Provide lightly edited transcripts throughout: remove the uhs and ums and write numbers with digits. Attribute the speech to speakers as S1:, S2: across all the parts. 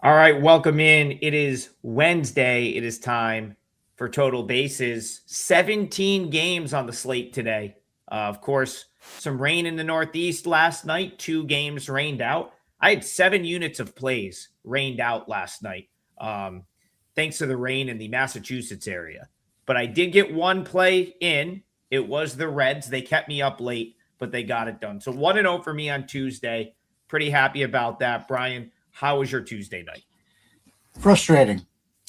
S1: All right, welcome in. It is Wednesday. It is time for Total Bases. 17 games on the slate today. Of course, some rain in the Northeast last night. 2 games rained out. I had 7 units of plays rained out last night, thanks to the rain in the Massachusetts area. But I did get one play in. It was the Reds. They kept me up late, but they got it done. So 1-0 for me on Tuesday. Pretty happy about that. Brian, how was your Tuesday night?
S2: Frustrating.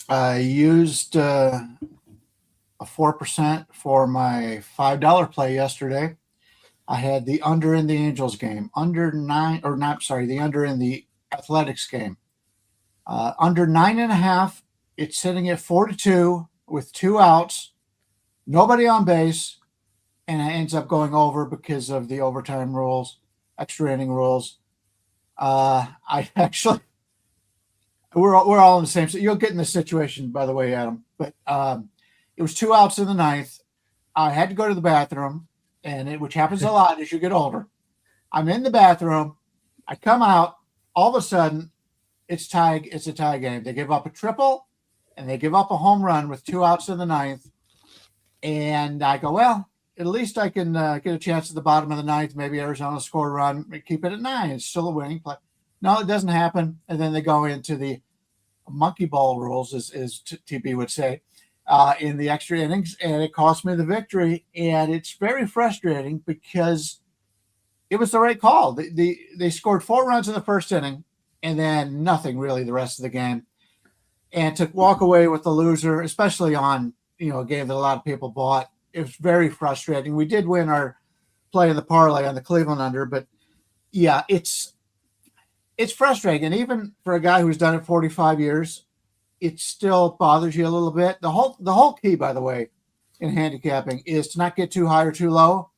S2: I used a 4% for my $5 play yesterday. I had the under in the Angels game, under nine, or not, sorry, the under in the Athletics game. Under 9.5, it's sitting at 4-2 with 2 outs, nobody on base, and it ends up going over because of the overtime rules, extra inning rules. I actually, we're all in the same. You'll get in this situation, by the way, Adam. But it was 2 outs in the ninth. I had to go to the bathroom, which happens a lot as you get older. I'm in the bathroom. I come out. All of a sudden, it's tie. It's a tie game. They give up a triple, and they give up a home run with 2 outs in the ninth. And I go, well, at least I can get a chance at the bottom of the ninth. Maybe Arizona score a run, keep it at 9. It's still a winning play. No, it doesn't happen. And then they go into the monkey ball rules, as TB would say, in the extra innings, and it cost me the victory. And it's very frustrating because it was the right call. They scored 4 runs in the first inning, and then nothing really the rest of the game. And to walk away with the loser, especially on a game that a lot of people bought, it was very frustrating. We did win our play in the parlay on the Cleveland under, but yeah, it's frustrating. And even for a guy who's done it 45 years, it still bothers you a little bit. The whole key, by the way, in handicapping is to not get too high or too low.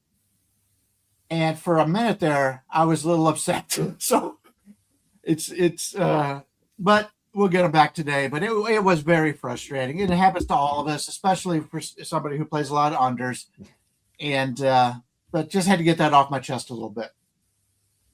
S2: And for a minute there, I was a little upset. So but we'll get them back today. But it was very frustrating. It happens to all of us, especially for somebody who plays a lot of unders. And but just had to get that off my chest a little bit.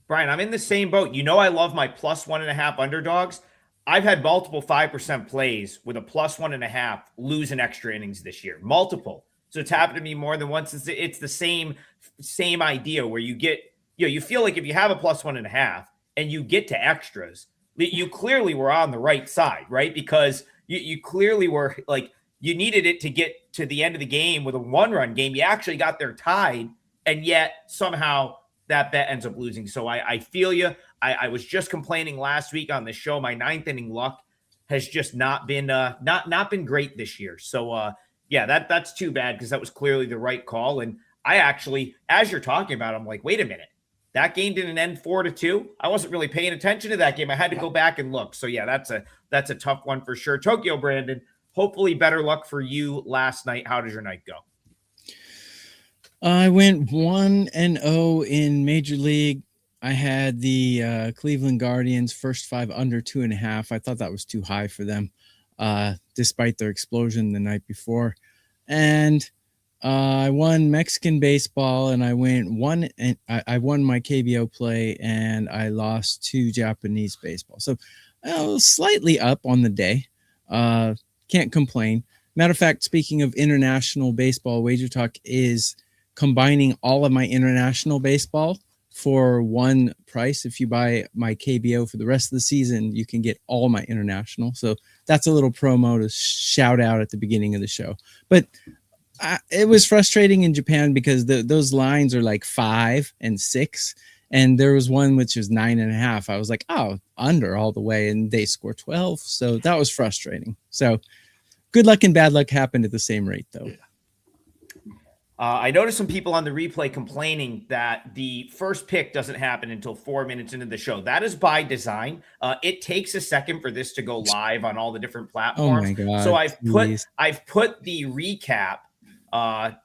S1: Brian, I'm in the same boat. I love my plus 1.5 underdogs. I've had multiple 5% plays with a plus 1.5 lose in extra innings this year. Multiple. So it's happened to me more than once. It's the same idea where you get, you feel like if you have a plus 1.5 and you get to extras, you clearly were on the right side, right? Because you clearly were like, you needed it to get to the end of the game with a 1-run game. You actually got there tied, and yet somehow that bet ends up losing. So I feel you. I was just complaining last week on the show. My 9th inning luck has just not been great this year. So yeah, that's too bad because that was clearly the right call. And I actually, as you're talking about, I'm like, wait a minute. That game didn't end 4-2. I wasn't really paying attention to that game. I had to go back and look. So yeah, that's a tough one for sure. Tokyo Brandon, hopefully better luck for you last night. How did your night go?
S3: I went 1-0 in Major League. I had the Cleveland Guardians first 5 under 2.5. I thought that was too high for them, despite their explosion the night before. And I won Mexican baseball, and I won my KBO play, and I lost 2 Japanese baseball. So I was slightly up on the day. Can't complain. Matter of fact, speaking of international baseball, WagerTalk is combining all of my international baseball for one price. If you buy my KBO for the rest of the season, you can get all my international. So that's a little promo to shout out at the beginning of the show. But it was frustrating in Japan because those lines are like 5 and 6. And there was one which is 9.5. I was like, oh, under all the way. And they score 12. So that was frustrating. So good luck and bad luck happened at the same rate, though.
S1: I noticed some people on the replay complaining that the first pick doesn't happen until 4 minutes into the show. That is by design. It takes a second for this to go live on all the different platforms.
S3: Oh my God,
S1: so I've put the recap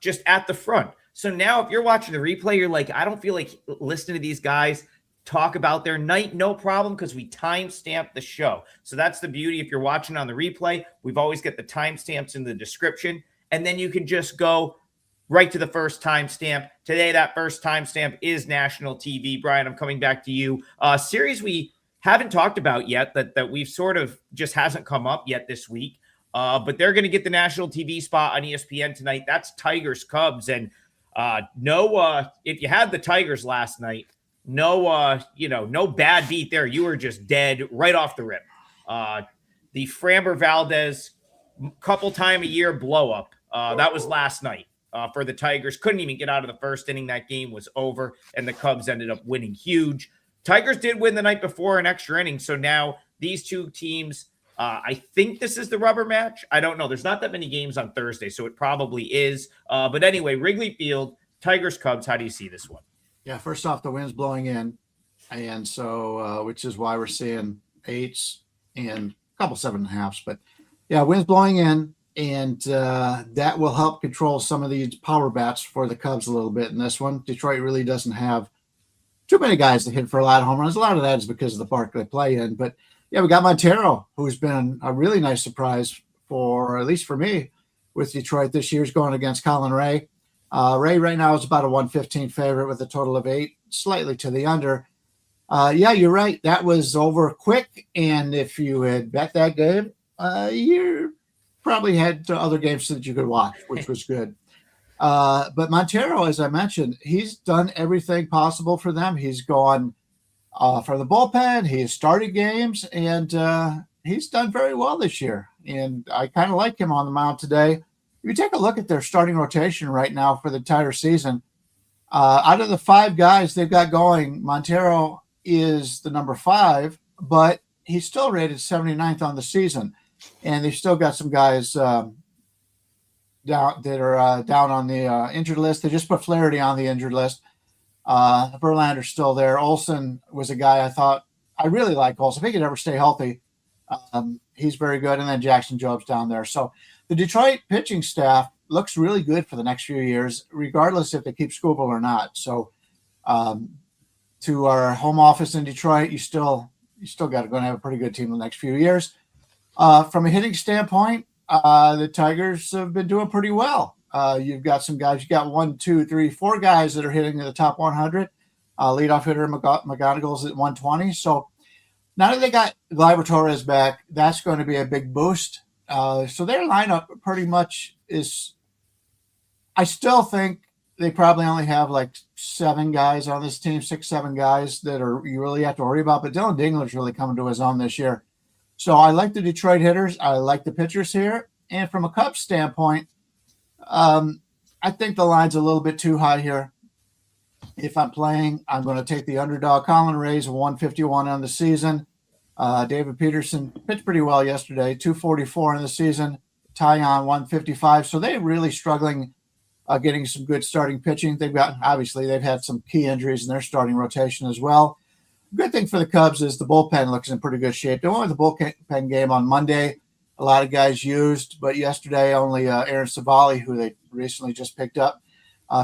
S1: just at the front. So now if you're watching the replay, you're like, I don't feel like listening to these guys talk about their night. No problem, because we timestamp the show. So that's the beauty. If you're watching on the replay, we've always got the timestamps in the description, and then you can just go right to the first timestamp. Today, that first timestamp is national TV. Brian, I'm coming back to you. Series we haven't talked about yet that we've sort of just hasn't come up yet this week. But they're going to get the national TV spot on ESPN tonight. That's Tigers Cubs. And if you had the Tigers last night, no bad beat there. You were just dead right off the rip. The Framber Valdez couple time a year blow up. That was last night for the Tigers. Couldn't even get out of the first inning. That game was over, and the Cubs ended up winning huge. Tigers did win the night before an extra inning. So now these two teams, I think this is the rubber match. I don't know. There's not that many games on Thursday, so it probably is. But anyway, Wrigley Field, Tigers, Cubs, how do you see this one?
S2: Yeah, first off, the wind's blowing in. And so, which is why we're seeing 8s and a couple 7.5s. But yeah, wind's blowing in. And that will help control some of these power bats for the Cubs a little bit in this one. Detroit really doesn't have too many guys that hit for a lot of home runs. A lot of that is because of the park they play in. But yeah, we got Montero, who's been a really nice surprise for, at least for me, with Detroit this year. He's going against Colin Ray. Ray right now is about a 115 favorite with a total of 8, slightly to the under. Yeah, you're right. That was over quick. And if you had bet that game, you probably had other games that you could watch, which was good. But Montero, as I mentioned, he's done everything possible for them. He's gone for the bullpen. He has started games, and he's done very well this year. And I kind of like him on the mound today. If you take a look at their starting rotation right now for the entire season, out of the 5 guys they've got going, Montero is the number 5, but he's still rated 79th on the season. And they've still got some guys down on the injured list. They just put Flaherty on the injured list. Verlander's still there. Olsen was a guy I really like Olsen. If he could ever stay healthy, he's very good. And then Jackson Job's down there. So the Detroit pitching staff looks really good for the next few years, regardless if they keep Skubal or not. So to our home office in Detroit, you still got to go and have a pretty good team in the next few years. From a hitting standpoint, the Tigers have been doing pretty well. You've got some guys. You got 1, 2, 3, 4 guys that are hitting in the top 100. Leadoff hitter McGonigal's at 120. So now that they got Gleyber Torres back, that's going to be a big boost. So their lineup pretty much is. I still think they probably only have like 7 guys on this team, 6, 7 guys that you really have to worry about. But Dylan Dingler's really coming to his own this year. So I like the Detroit hitters. I like the pitchers here. And from a Cubs standpoint, I think the line's a little bit too high here. If I'm playing, I'm going to take the underdog. Colin Ray's 151 on the season. David Peterson pitched pretty well yesterday, 244 in the season. Tyon 155. So they're really struggling getting some good starting pitching. They've had some key injuries in their starting rotation as well. Good thing for the Cubs is the bullpen looks in pretty good shape. They went with the bullpen game on Monday. A lot of guys used, but yesterday only Aaron Savali, who they recently just picked up,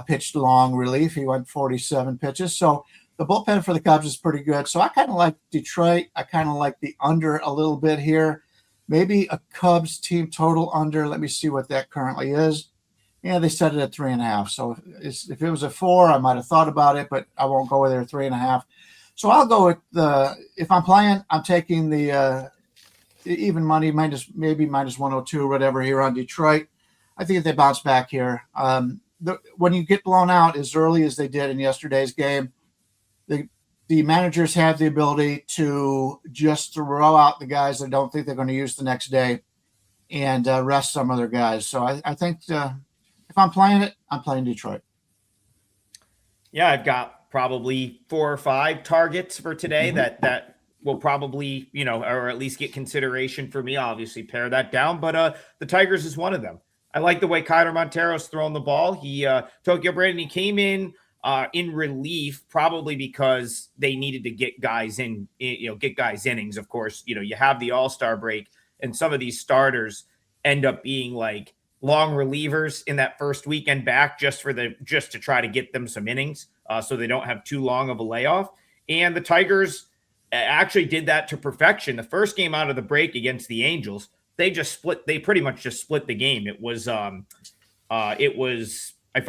S2: pitched long relief. He went 47 pitches. So the bullpen for the Cubs is pretty good. So I kind of like Detroit. I kind of like the under a little bit here. Maybe a Cubs team total under. Let me see what that currently is. Yeah, they set it at 3.5. So if it was a 4, I might have thought about it, but I won't go with their 3.5. So I'll go with if I'm playing, I'm taking the even money minus 102 or whatever here on Detroit. I think if they bounce back here, when you get blown out as early as they did in yesterday's game, the managers have the ability to just throw out the guys that don't think they're going to use the next day and rest some other guys. So I think if I'm playing it, I'm playing Detroit.
S1: Yeah, I've got probably 4 or 5 targets for today that will probably, or at least get consideration for me. Obviously pare that down, but the Tigers is one of them. I like the way Kyler Montero's throwing the ball. Tokyo Brandon, he came in relief, probably because they needed to get guys innings. Of course, you have the All-Star break, and some of these starters end up being like long relievers in that first weekend back just to try to get them some innings. So they don't have too long of a layoff. And the Tigers actually did that to perfection. The first game out of the break against the Angels, they pretty much just split the game. It was I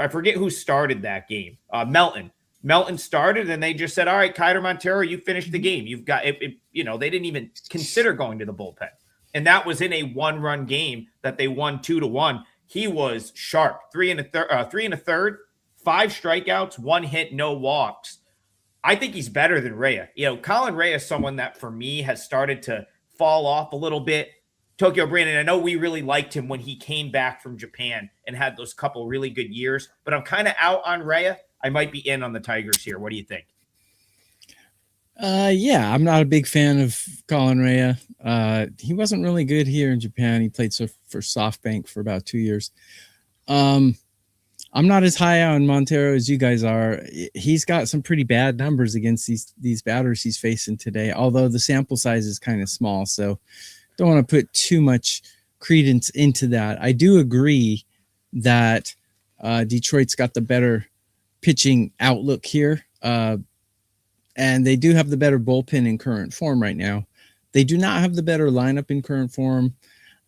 S1: forget who started that game. Melton. Melton started, and they just said, all right, Kiter Montero, you finished the game. You've got it. They didn't even consider going to the bullpen. And that was in a 1-run game that they won 2-1. He was sharp. 3 1/3, 5 strikeouts, 1 hit, no walks. I think he's better than Rhea. Colin Rhea is someone that for me has started to fall off a little bit. Tokyo Brandon, I know we really liked him when he came back from Japan and had those couple really good years, but I'm kind of out on Rhea. I might be in on the Tigers here. What do you think?
S3: Yeah, I'm not a big fan of Colin Rhea. He wasn't really good here in Japan. He played for SoftBank for about 2 years. I'm not as high on Montero as you guys are. He's got some pretty bad numbers against these batters he's facing today, although the sample size is kind of small, so don't want to put too much credence into that. I do agree that Detroit's got the better pitching outlook here, and they do have the better bullpen in current form right now. They do not have the better lineup in current form.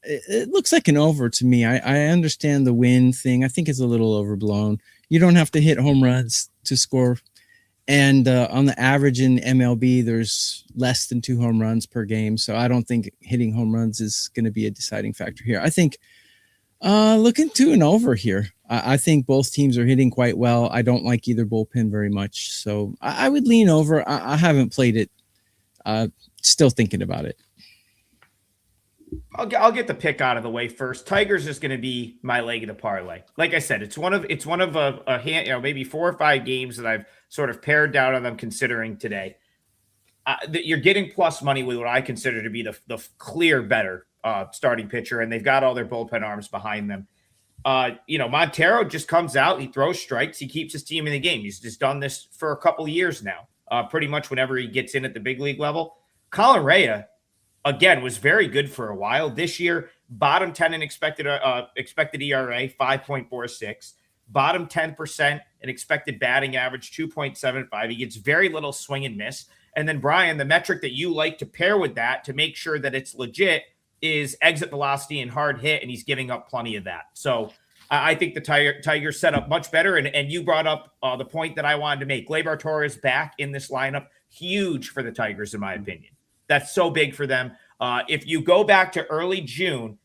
S3: It looks like an over to me. I understand the win thing. I think it's a little overblown. You don't have to hit home runs to score. And on the average in MLB, there's less than 2 home runs per game. So I don't think hitting home runs is going to be a deciding factor here. I think looking to an over here. I think both teams are hitting quite well. I don't like either bullpen very much. So I would lean over. I haven't played it. Still thinking about it.
S1: I'll get the pick out of the way first. Tigers is going to be my leg of the parlay. Like I said, it's one of a hand, maybe 4 or 5 games that I've sort of pared down on them considering today. You're getting plus money with what I consider to be the clear better starting pitcher, and they've got all their bullpen arms behind them. Montero just comes out, he throws strikes, he keeps his team in the game. He's just done this for a couple of years now, pretty much whenever he gets in at the big league level. Colin Rhea, again, was very good for a while. This year, bottom 10 in expected ERA, 5.46. Bottom 10% in expected batting average, 2.75. He gets very little swing and miss. And then, Brian, the metric that you like to pair with that to make sure that it's legit is exit velocity and hard hit, and he's giving up plenty of that. So I think the Tigers set up much better. And you brought up the point that I wanted to make. Gleyber Torres back in this lineup, huge for the Tigers, in my opinion. That's so big for them. If you go back to early June,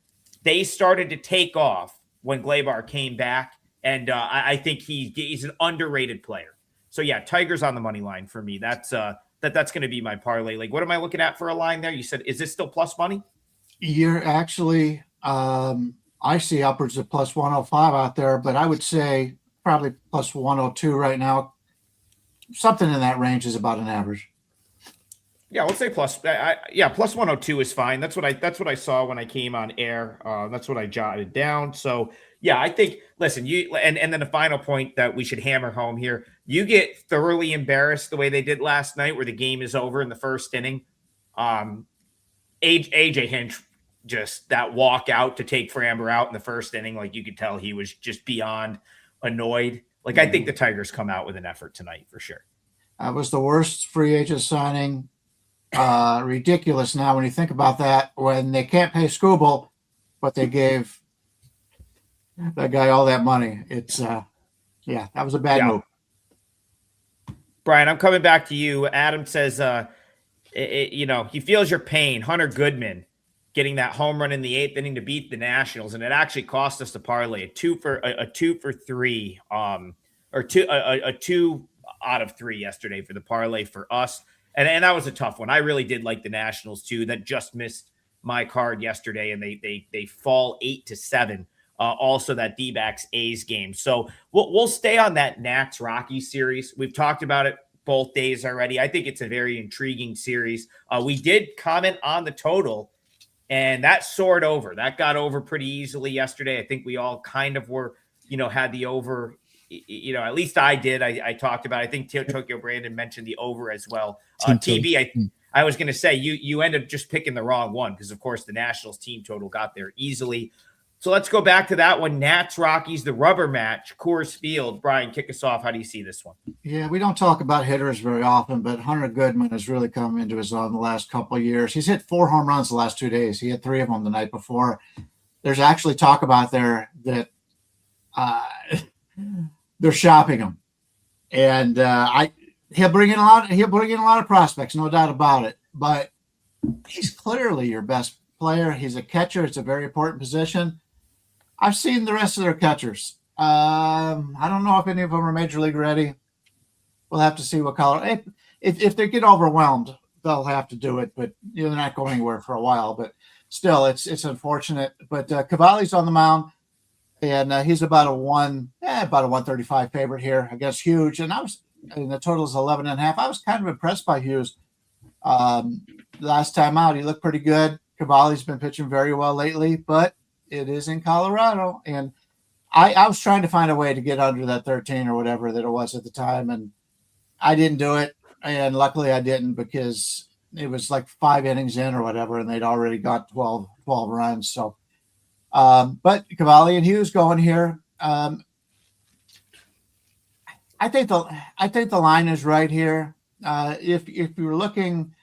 S1: they started to take off when Gleyber came back, and I think he's an underrated player. So yeah, Tigers on the money line for me. That's going to be my parlay. Like, what am I looking at for a line there? You said, is this still plus money?
S2: You're actually, I see upwards of plus 105 out there, but I would say probably plus 102 right now. Something in that range is about an average.
S1: Yeah, let's say plus. Plus 102 is fine. That's what I saw when I came on air. That's what I jotted down. So yeah, I think. Listen, and then the final point that we should hammer home here: you get thoroughly embarrassed the way they did last night, where the game is over in the first inning. AJ Hinch, just that walk out to take Framber out in the first inning, like you could tell he was just beyond annoyed. Like, I think the Tigers come out with an effort tonight for sure.
S2: That was the worst free agent signing. Ridiculous now when you think about that, when they can't pay Skubal, but they gave that guy all that money. It's that was a bad move.
S1: Brian, I'm coming back to you. Adam says he feels your pain. Hunter Goodman getting that home run in the 8th inning to beat the Nationals, and it actually cost us the parlay a 2 for 3 or 2 out of 3 yesterday for the parlay for us. And that was a tough one. I really did like the Nationals too. That just missed my card yesterday, and they fall 8-7. Also that D-backs A's game. So we'll stay on that Nats Rockies series. We've talked about it both days already. I think it's a very intriguing series. We did comment on the total, and that soared over. That got over pretty easily yesterday. I think we all kind of were, had the over. At least I did. I talked about it. I think Tokyo Brandon mentioned the over as well. TB, I was going to say you ended up just picking the wrong one because, of course, the Nationals team total got there easily. So let's go back to that one. Nats Rockies, the rubber match, Coors Field. Brian, kick us off. How do you see this one?
S2: Yeah, we don't talk about hitters very often, but Hunter Goodman has really come into his own the last couple of years. He's hit 4 home runs the last 2 days. He had 3 of them the night before. There's actually talk about there that they're shopping him. And he'll bring in a lot of prospects, no doubt about it. But he's clearly your best player. He's a catcher. It's a very important position. I've seen the rest of their catchers. I don't know if any of them are major league ready. We'll have to see what Colorado. If they get overwhelmed, they'll have to do it. But they're not going anywhere for a while. But still, it's unfortunate. But Cavalli's on the mound, and he's about a 135 favorite here against Hughes. And the total is 11.5. I was kind of impressed by Hughes. Last time out, he looked pretty good. Cavalli's been pitching very well lately, but it is in Colorado. And I was trying to find a way to get under that 13 or whatever that it was at the time, and I didn't do it. And luckily I didn't, because it was like 5 innings in or whatever, and they'd already got 12 runs. So, but Cavalli and Hughes going here. I think the line is right here. If you're looking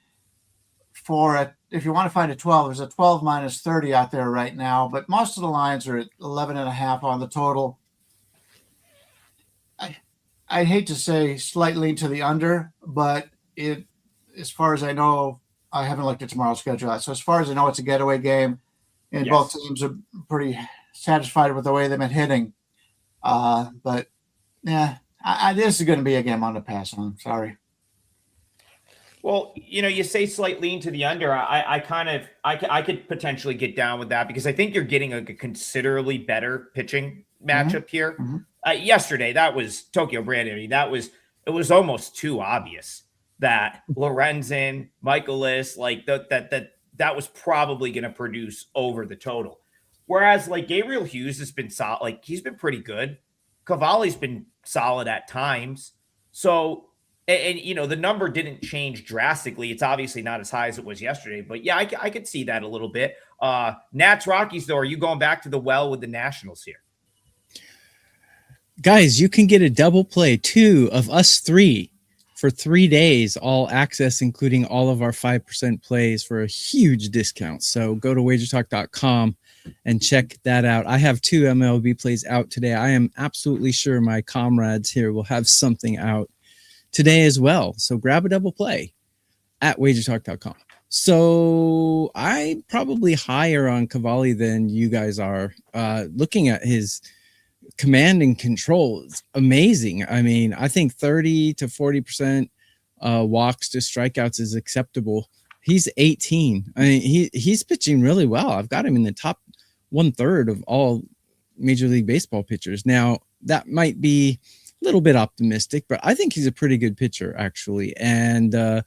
S2: for if you want to find a 12, there's a 12 minus 30 out there right now, but most of the lines are at 11.5 on the total. I hate to say slightly to the under, but as far as I know, I haven't looked at tomorrow's schedule. So as far as I know, it's a getaway game, and both teams are pretty satisfied with the way they've been hitting. But yeah, this is going to be a game on the pass on. Sorry.
S1: Well, you say slight lean to the under. I could potentially get down with that, because I think you're getting a considerably better pitching matchup here.
S2: Mm-hmm.
S1: Yesterday, that was Tokyo Brandon. I mean, it was almost too obvious that Lorenzen, Michaelis, like that was probably going to produce over the total. Whereas like Gabriel Hughes has been solid, like he's been pretty good. Cavalli's been solid at times. So. And the number didn't change drastically. It's obviously not as high as it was yesterday, but yeah, I could see that a little bit. Nats Rockies, though, are you going back to the well with the Nationals here?
S3: Guys, you can get a double play, 2 of us 3 for 3 days, all access, including all of our 5% plays for a huge discount. So go to wagertalk.com and check that out. I have 2 MLB plays out today. I am absolutely sure my comrades here will have something out today as well. So grab a double play at wagertalk.com. So I'm probably higher on Cavalli than you guys are. Looking at his command and control, it's amazing. I mean, I think 30 to 40% walks to strikeouts is acceptable. He's 18. I mean, he's pitching really well. I've got him in the top 1/3 of all Major League Baseball pitchers. Now, that might be little bit optimistic, but I think he's a pretty good pitcher, actually. And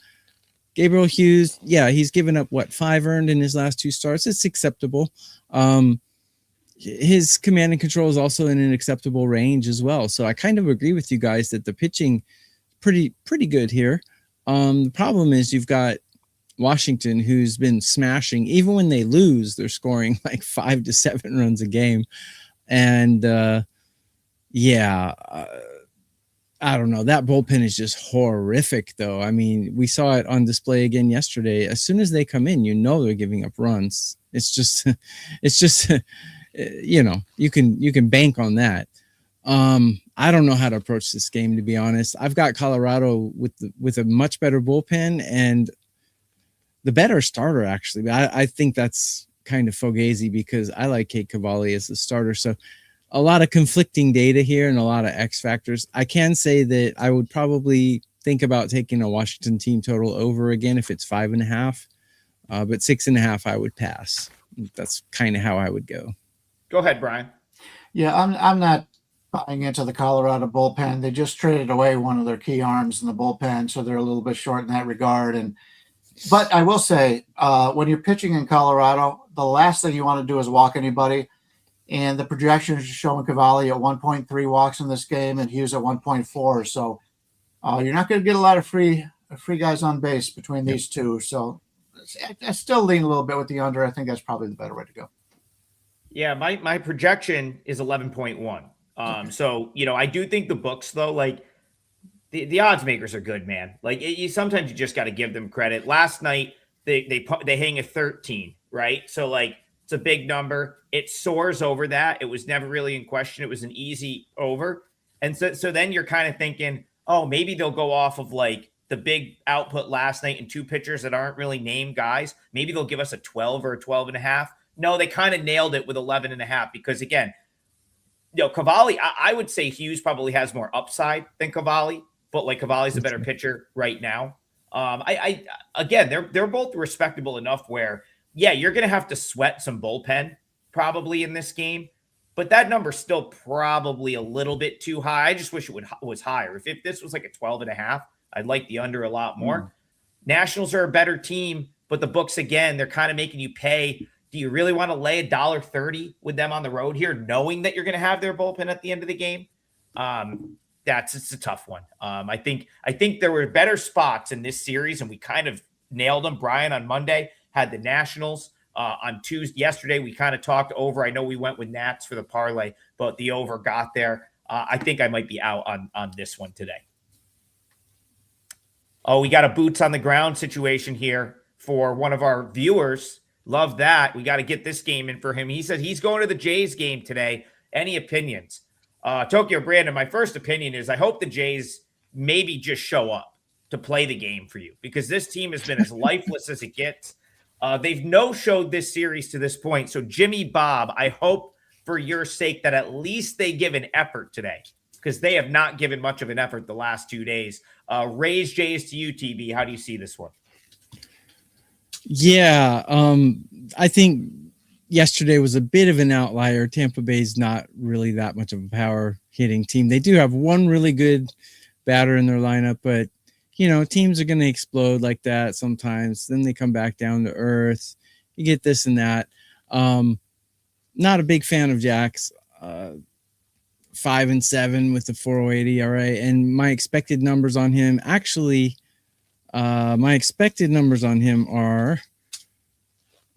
S3: Gabriel Hughes, yeah, he's given up 5 earned in his last 2 starts. It's acceptable. His command and control is also in an acceptable range as well. So I kind of agree with you guys that the pitching pretty good here. The problem is you've got Washington, who's been smashing. Even when they lose, they're scoring like 5 to 7 runs a game. And I don't know. That bullpen is just horrific, though. I mean, we saw it on display again yesterday. As soon as they come in, they're giving up runs. It's just, you can bank on that. I don't know how to approach this game, to be honest. I've got Colorado with a much better bullpen and the better starter, actually. But I think that's kind of fugazi, because I like Kate Cavalli as the starter. So a lot of conflicting data here and a lot of X factors. I can say that I would probably think about taking a Washington team total over again if it's 5.5, but 6.5 I would pass. That's kind of how I would go.
S1: Go ahead, Brian.
S2: Yeah, I'm not buying into the Colorado bullpen. They just traded away one of their key arms in the bullpen, so they're a little bit short in that regard. But I will say, when you're pitching in Colorado, the last thing you want to do is walk anybody. And the projections are showing Cavalli at 1.3 walks in this game and Hughes at 1.4. So you're not going to get a lot of free guys on base between these two. So I still lean a little bit with the under. I think that's probably the better way to go. Yeah,
S1: my projection is 11.1. So, I do think the books, though, like the odds makers are good, man. Like sometimes you just got to give them credit. Last night, they hang a 13, right? So like, it's a big number. It soars over that. It was never really in question. It was an easy over. And so then you're kind of thinking, oh, maybe they'll go off of like the big output last night and two pitchers that aren't really named guys. Maybe they'll give us a 12 or a 12 and a half. No, they kind of nailed it with 11 and a half because again, Cavalli, I would say Hughes probably has more upside than Cavalli, but like Cavalli's a better pitcher right now. Again, they're both respectable enough where, yeah, you're going to have to sweat some bullpen probably in this game, but that number's still probably a little bit too high. I just wish it was higher. If this was like a 12 and a half, I'd like the under a lot more. Nationals are a better team, but the books, again, they're kind of making you pay. Do you really want to lay $1.30 with them on the road here, knowing that you're going to have their bullpen at the end of the game? It's a tough one. I think there were better spots in this series, and we kind of nailed them. Brian on Monday had the Nationals. On Tuesday, yesterday, we kind of talked over. I know we went with Nats for the parlay, but the over got there. I think I might be out on this one today. Oh, we got a boots on the ground situation here for one of our viewers. Love that. We got to get this game in for him. He said he's going to the Jays game today. Any opinions? Tokyo Brandon, my first opinion is I hope the Jays maybe just show up to play the game for you because this team has been as lifeless as it gets. They've no-showed this series to this point. So, Jimmy Bob, I hope for your sake that at least they give an effort today because they have not given much of an effort the last 2 days. Raise Jays to you, TB. How do you see this one?
S3: Yeah, I think yesterday was a bit of an outlier. Tampa Bay's not really that much of a power hitting team. They do have one really good batter in their lineup, but teams are going to explode like that sometimes. Then they come back down to earth. You get this and that. Not a big fan of Jack's 5-7 with the 4.080. All right. And my expected numbers on him are,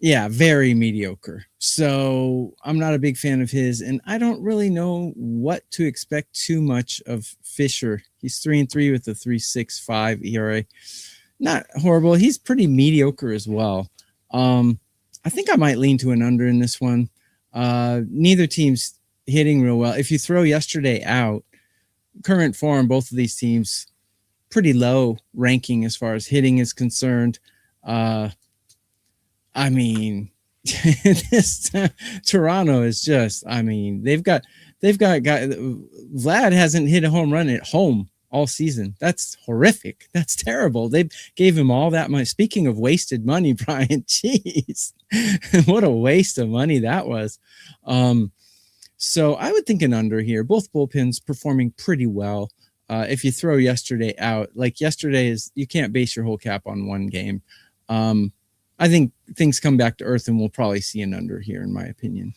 S3: very mediocre. So I'm not a big fan of his, and I don't really know what to expect too much of Fisher. He's 3-3 with a 3.65 ERA. Not horrible. He's pretty mediocre as well. I think I might lean to an under in this one. Neither team's hitting real well. If you throw yesterday out, current form, both of these teams pretty low ranking as far as hitting is concerned. This Toronto is just, they've got Vlad hasn't hit a home run at home all season. That's horrific. That's terrible. They gave him all that money. Speaking of wasted money, Brian, jeez, what a waste of money that was. So I would think an under here. Both bullpens performing pretty well. If you throw yesterday out, like yesterday you can't base your whole cap on one game. I think things come back to earth and we'll probably see an under here, in my opinion.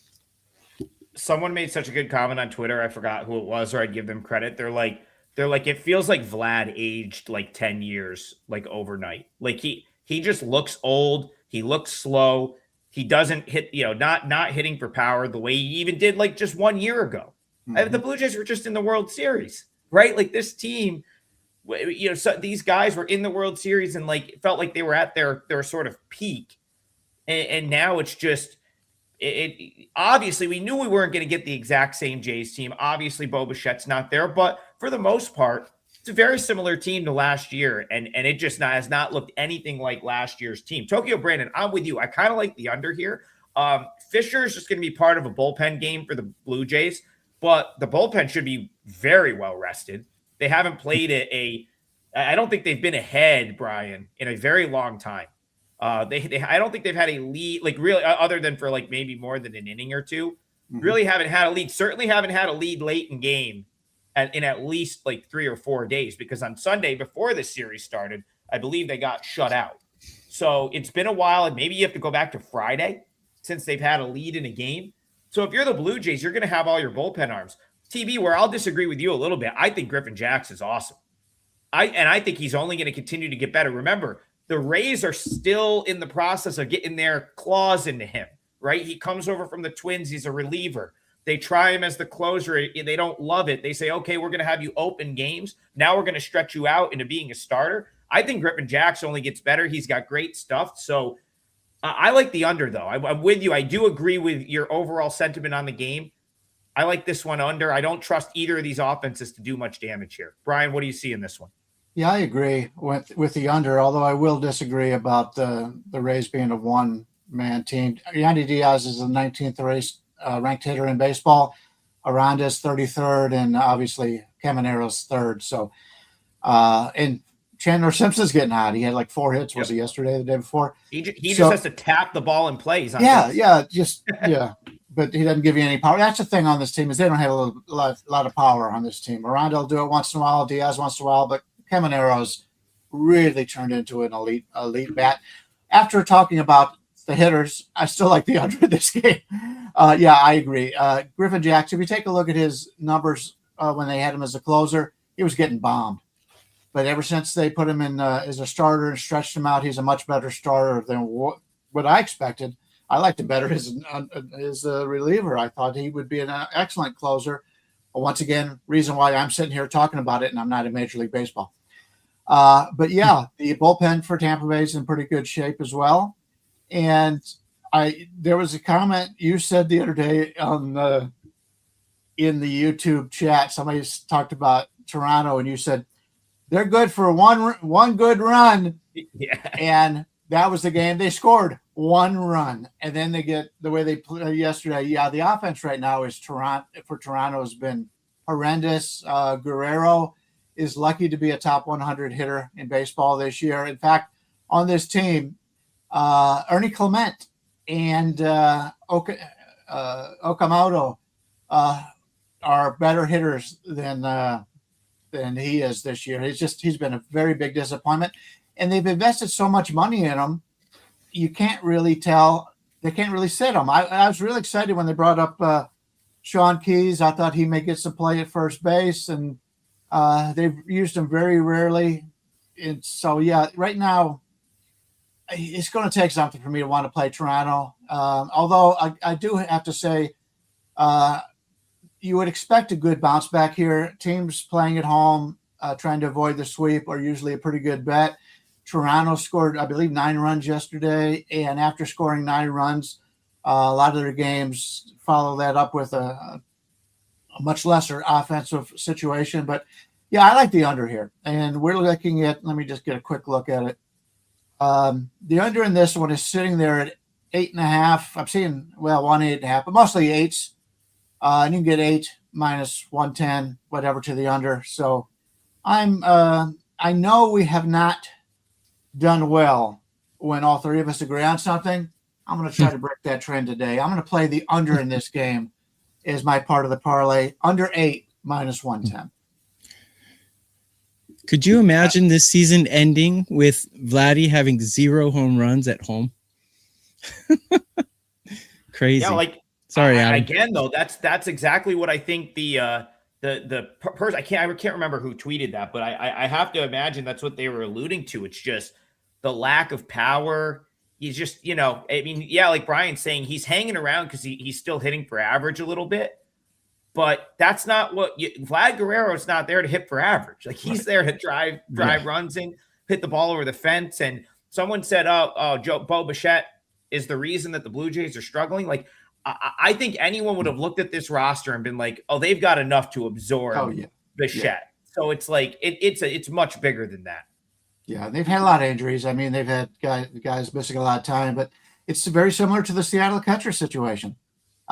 S1: Someone made such a good comment on Twitter. I forgot who it was, or I'd give them credit. They're like, it feels like Vlad aged like 10 years, like overnight. Like he just looks old. He looks slow. He doesn't hit, not hitting for power the way he even did like just 1 year ago. Mm-hmm. The Blue Jays were just in the World Series, right? Like this team, so these guys were in the World Series and like it felt like they were at their sort of peak, and now it's just it. Obviously, we knew we weren't going to get the exact same Jays team. Obviously, Bo Bichette's not there, but for the most part, it's a very similar team to last year, and it just has not looked anything like last year's team. Tokyo Brandon, I'm with you. I kind of like the under here. Fisher is just going to be part of a bullpen game for the Blue Jays, but the bullpen should be very well rested. They haven't played I don't think they've been ahead, Brian, in a very long time. I don't think they've had a lead, like really, other than for like maybe more than an inning or two. Mm-hmm. Really haven't had a lead. Certainly haven't had a lead late in game in at least like 3 or 4 days, because on Sunday before this series started, I believe they got shut out. So it's been a while, and maybe you have to go back to Friday since they've had a lead in a game. So if you're the Blue Jays, you're going to have all your bullpen arms. TV, where I'll disagree with you a little bit, I think Griffin Jax is awesome. I think he's only going to continue to get better. Remember, the Rays are still in the process of getting their claws into him, right? He comes over from the Twins. He's a reliever. They try him as the closer. They don't love it. They say, okay, we're going to have you open games. Now we're going to stretch you out into being a starter. I think Griffin Jax only gets better. He's got great stuff. So I like the under, though. I'm with you. I do agree with your overall sentiment on the game. I like this one under. I don't trust either of these offenses to do much damage here. Brian, what do you see in this one?
S2: Yeah, I agree with the under, although I will disagree about the Rays being a one-man team. Yandy Diaz is the 19th ranked hitter in baseball. Aranda's 33rd, and obviously Camanero's 3rd. So, and Chandler Simpson's getting hot. He had like 4 hits. Was it yesterday, the day before?
S1: He just has to tap the ball in plays.
S2: Yeah. But he doesn't give you any power. That's the thing on this team is they don't have a lot of power on this team. Aranda will do it once in a while. Diaz once in a while, but Camanero's really turned into an elite bat. After talking about the hitters, I still like the under this game. I agree. Griffin Jackson, if you take a look at his numbers when they had him as a closer, he was getting bombed. But ever since they put him in as a starter and stretched him out, he's a much better starter than what I expected. I liked him better as a reliever. I thought he would be an excellent closer. But once again, reason why I'm sitting here talking about it and I'm not in Major League Baseball. But yeah, the bullpen for Tampa Bay is in pretty good shape as well. And there was a comment you said the other day in the YouTube chat. Somebody talked about Toronto, and you said they're good for one good run.
S1: Yeah,
S2: and that was the game. They scored 1 run, and then they get the way they played yesterday. Yeah, the offense right now is Toronto has been horrendous. Guerrero is lucky to be a top 100 hitter in baseball this year. In fact, on this team, Ernie Clement and Okamoto are better hitters than he is this year. He's been a very big disappointment, and they've invested so much money in him. You can't really tell. They can't really sit him. I was really excited when they brought up Sean Keyes. I thought he may get some play at first base, and they've used him very rarely. And so, yeah, right now, it's going to take something for me to want to play Toronto. Although I do have to say, you would expect a good bounce back here. Teams playing at home, trying to avoid the sweep, are usually a pretty good bet. Toronto scored, I believe, 9 runs yesterday, and after scoring 9 runs, a lot of their games follow that up with a much lesser offensive situation. But yeah, I like the under here, and we're looking at. Let me just get a quick look at it. The under in this one is sitting there at 8.5. I'm seeing 8.5, but mostly 8s. And you can get 8 minus 110, whatever, to the under. So I know we have not done well when all 3 of us agree on something. I'm going to try to break that trend today. I'm going to play the under in this game as my part of the parlay. Under 8 minus 110.
S3: Could you imagine this season ending with Vladdy having 0 home runs at home? Crazy.
S1: Yeah,
S3: sorry, Adam.
S1: Again, though, that's exactly what I think the person I can't remember who tweeted that, but I have to imagine that's what they were alluding to. It's just the lack of power. He's just, like Brian's saying, he's hanging around because he's still hitting for average a little bit. But that's not what Vlad Guerrero's not there to hit for average. Like, he's there to drive runs in, hit the ball over the fence. And someone said, Bo Bichette is the reason that the Blue Jays are struggling. Like, I think anyone would have looked at this roster and been like, oh, they've got enough to absorb Bichette. Yeah. So it's like, it's much bigger than that.
S2: Yeah, they've had a lot of injuries. I mean, they've had guys missing a lot of time, but it's very similar to the Seattle catcher situation.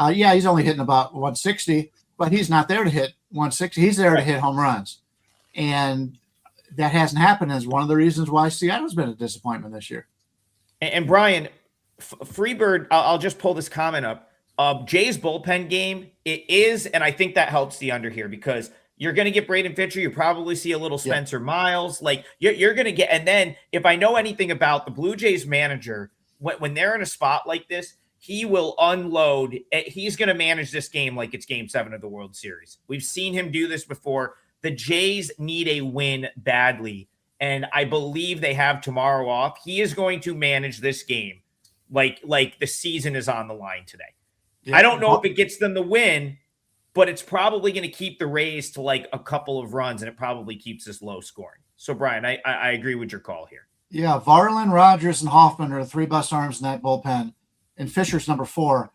S2: He's only hitting about 160, but he's not there to hit 160. He's there to hit home runs. And that hasn't happened as one of the reasons why Seattle's been a disappointment this year.
S1: And Brian, Freebird, I'll just pull this comment up. Jay's bullpen game, it is, and I think that helps the under here because you're going to get Braden Fisher. You probably see a little Spencer Miles. Like, you're going to get, and then if I know anything about the Blue Jays manager, when they're in a spot like this, he will unload. He's going to manage this game like it's Game 7 of the World Series. We've seen him do this before. The Jays need a win badly, and I believe they have tomorrow off. He is going to manage this game like the season is on the line today. Yeah. I don't know if it gets them the win, but it's probably going to keep the Rays to like a couple of runs, and it probably keeps this low scoring. So, Brian, I agree with your call here.
S2: Yeah, Varland, Rogers, and Hoffman are the 3 best arms in that bullpen, and Fisher's number 4.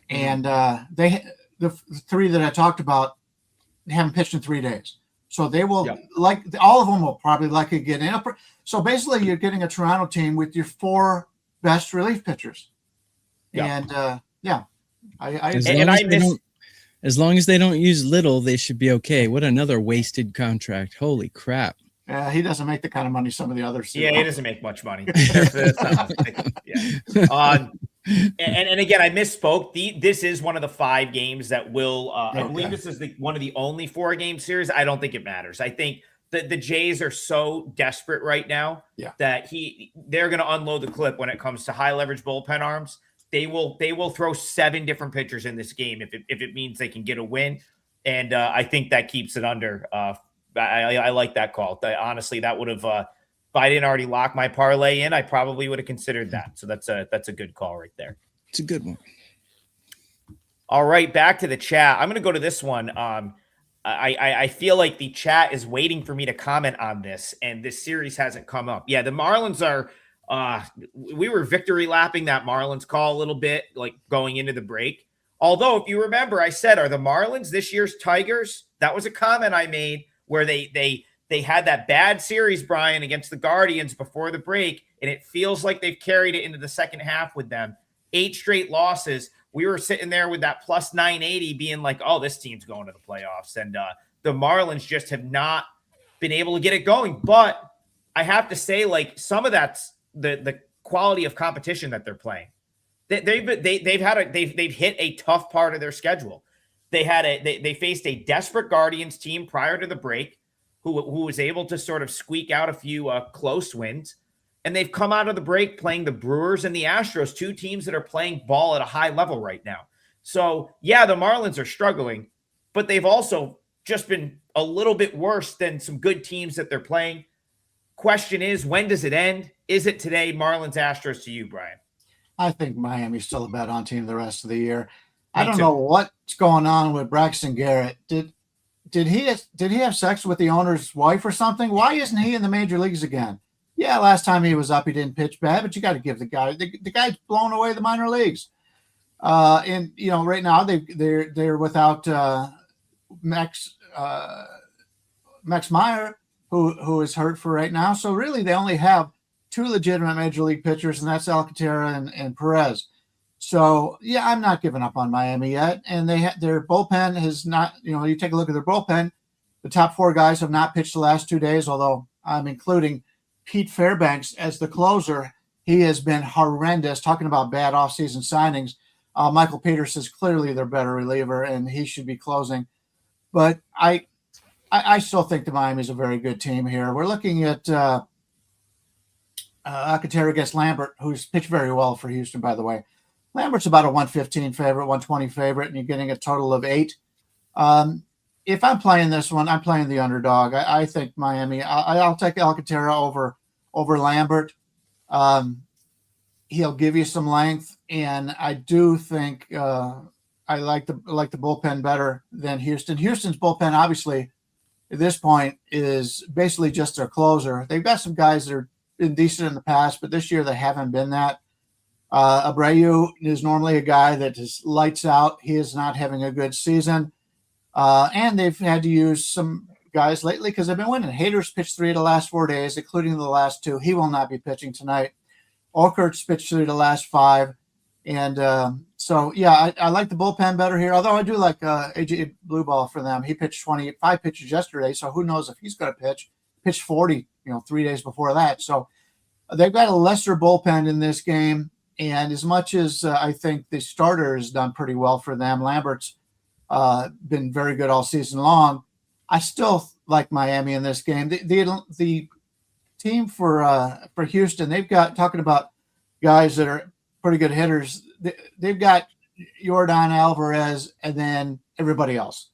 S2: And the three that I talked about haven't pitched in 3 days. So they will all of them will probably likely get in. So basically you're getting a Toronto team with your 4 best relief pitchers. And
S3: as long as they don't use Little, they should be okay. What another wasted contract. Holy crap.
S2: He doesn't make the kind of money some of the others do.
S1: Yeah, he doesn't make much money. And again, I misspoke. This is one of the 5 games that will. I believe this is one of the only 4-game series. I don't think it matters. I think the Jays are so desperate right now that they're going to unload the clip when it comes to high leverage bullpen arms. They will throw 7 different pitchers in this game if it means they can get a win, and I think that keeps it under. I like that call. Honestly, that would have. If I didn't already lock my parlay in, I probably would have considered that. So that's a good call right there.
S3: It's a good one.
S1: All right, back to the chat. I'm going to go to this one. I feel like the chat is waiting for me to comment on this, and this series hasn't come up. Yeah, the Marlins are. We were victory lapping that Marlins call a little bit, like going into the break. Although, if you remember, I said, are the Marlins this year's Tigers? That was a comment I made where they had that bad series, Brian, against the Guardians before the break, and it feels like they've carried it into the second half with them. 8 straight losses. We were sitting there with that plus 980 being like, oh, this team's going to the playoffs. And the Marlins just have not been able to get it going. But I have to say, like, some of that's the quality of competition that they're playing. They've hit a tough part of their schedule. They faced a desperate Guardians team prior to the break who was able to sort of squeak out a few close wins. And they've come out of the break playing the Brewers and the Astros, 2 teams that are playing ball at a high level right now. So, yeah, the Marlins are struggling, but they've also just been a little bit worse than some good teams that they're playing. Question is, when does it end? Is it today? Marlins, Astros to you, Brian.
S2: I think Miami's still a bet on team the rest of the year. I don't know what's going on with Braxton Garrett. Did he have sex with the owner's wife or something? Why isn't he in the major leagues again? Yeah, last time he was up, he didn't pitch bad, but you got to give the guy's blown away the minor leagues. And right now they're without Max Meyer, who is hurt for right now. So really, they only have 2 legitimate major league pitchers, and that's Alcantara and Perez. So, yeah, I'm not giving up on Miami yet. And their bullpen has not, you take a look at their bullpen. The top 4 guys have not pitched the last 2 days, although I'm including Pete Fairbanks as the closer. He has been horrendous. Talking about bad offseason signings, Michael Peters is clearly their better reliever, and he should be closing. But I still think the Miami is a very good team here. We're looking at Alcantara against Lambert, who's pitched very well for Houston, by the way. Lambert's about a 115 favorite, 120 favorite, and you're getting a total of 8. If I'm playing this one, I'm playing the underdog. I think Miami. I'll take Alcantara over Lambert. He'll give you some length, and I do think I like the bullpen better than Houston. Houston's bullpen, obviously, at this point, is basically just their closer. They've got some guys that are been decent in the past, but this year they haven't been that. Abreu is normally a guy that just lights out. He is not having a good season. And they've had to use some guys lately because they've been winning. Hader's pitched 3 of the last 4 days, including the last 2. He will not be pitching tonight. Orkert's pitched 3 of the last 5. And so, yeah, I like the bullpen better here, although I do like AJ Blueball for them. He pitched 25 pitches yesterday, so who knows if he's going to pitch. Pitched 40, 3 days before that. So they've got a lesser bullpen in this game. And as much as I think the starter has done pretty well for them, Lambert's been very good all season long, I still like Miami in this game. The team for Houston, they've got, talking about guys that are pretty good hitters, they've got Yordan Alvarez and then everybody else.